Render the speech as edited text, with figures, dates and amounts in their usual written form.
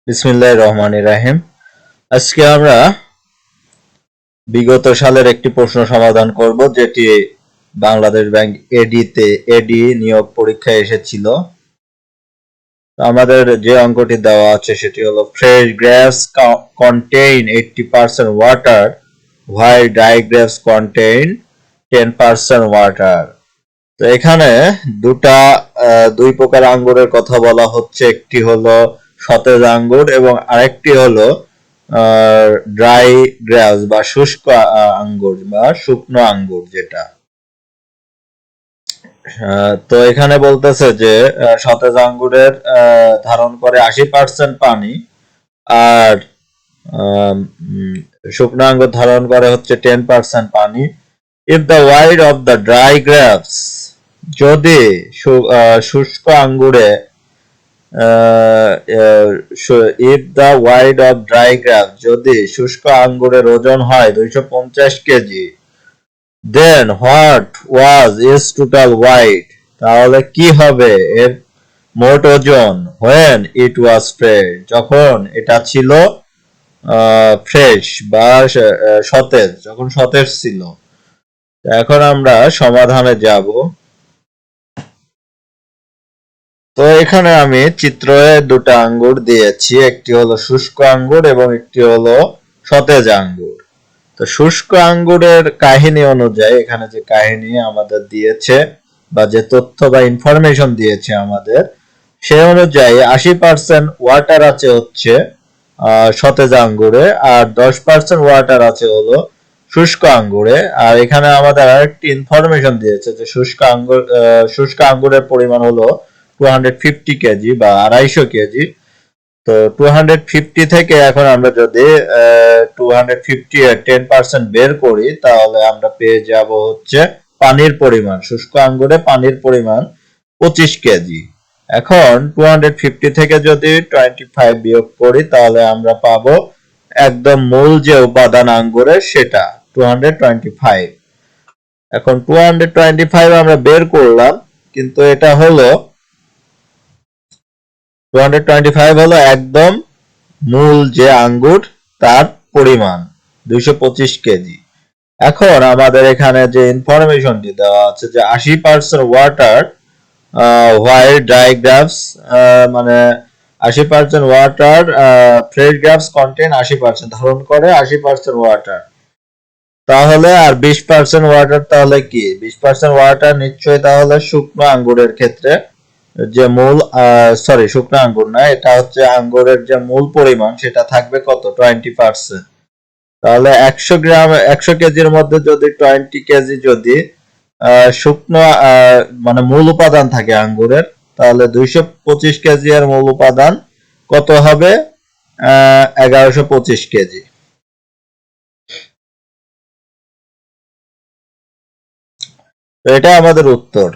বিসমিল্লাহির রহমানির রহিম। আজকে আমরা বিগত সালের একটি প্রশ্ন সমাধান করব, যেটি বাংলাদেশ ব্যাংক এডি নিয়োগ পরীক্ষায় এসেছিল। আমাদের যে অঙ্কটি দেওয়া আছে সেটি হলো fresh grapes contain 80% water while dry grapes contain 10% water. তো এখানে দুই প্রকার আঙ্গুরের কথা বলা হচ্ছে। একটি হলো সতেজ আঙ্গুর এবং আরেকটি হলো ড্রাই গ্রেপস বা শুষ্ক আঙ্গুর বা শুকনো আঙ্গুর যেটা। তো এখানে বলতেছে যে সতেজ আঙ্গুরের ধারণ করে 80% পানি, আর শুকনো আঙ্গুর ধারণ করে হচ্ছে 10% পানি। If the weight of the dry grapes, যদি শুষ্ক আঙ্গুরে if the weight of dry grapes, যদি শুষ্ক আঙ্গুরের ওজন হয় 250 KG, then what was is total weight, তাহলে কি হবে এর মোট ওজন when it was fresh, যখন এটা ছিল ফ্রেশ বা সতেজ, যখন সতেজ ছিল। এখন আমরা সমাধানে যাব। তো এখানে আমি চিত্রে দুটো আঙ্গুর দিয়েছি, একটি হলো শুষ্ক আঙ্গুর এবং একটি হলো সতেজ আঙ্গুর। তো শুষ্ক আঙ্গুরের কাহিনী অনুযায়ী এখানে যে কাহিনী আমাদের দিয়েছে বা যে তথ্য বা ইনফরমেশন দিয়েছে আমাদের, সে অনুযায়ী 80% ওয়াটার আছে হচ্ছে সতেজ আঙ্গুরে, আর 10% ওয়াটার আছে হলো শুষ্ক আঙ্গুরে। আর এখানে আমাদের আরেকটি ইনফরমেশন দিয়েছে যে শুষ্ক আঙ্গুরের পরিমাণ হলো 250 কেজি বা 250 কেজি। তো 250 থেকে এখন আমরা যদি 250 এর 10% বের করি, তাহলে আমরা পেয়ে যাব হচ্ছে পানির পরিমাণ, শুষ্ক আঙ্গুরে পানির পরিমাণ 25 কেজি। এখন 250 থেকে যদি 25 বিয়োগ করি, তাহলে আমরা পাবো একদম মূল যে উপাদান আঙ্গুরের সেটা 225। এখন 225 আমরা বের করলাম, কিন্তু এটা হলো 225 হলো একদম মূল যে আঙ্গুর তার পরিমাণ 225 কেজি। এখন আমাদের এখানে যে ইনফরমেশনটি দেওয়া আছে যে 80% ওয়াটার while dry grapes, মানে 80% ওয়াটার ফ্রেশ গ্রাপস কন্টেন 80% ধারণ করে 80% ওয়াটার, তাহলে আর 20% ওয়াটার তাহলে কি? 20% ওয়াটার নিশ্চয়ই তাহলে শুকনো আঙ্গুরের ক্ষেত্রে যে মূল শুকনো আঙ্গুর না, এটা হচ্ছে আঙ্গুরের যে মূল পরিমাণ সেটা থাকবে কত? 20%। তাহলে 100 কেজির মধ্যে যদি 20 কেজি যদি শুকনো মানে মূল উপাদান থাকে আঙ্গুরের, তাহলে 225 কেজি এর মূল উপাদান কত হবে? 1125 কেজি। তো এটা আমাদের উত্তর।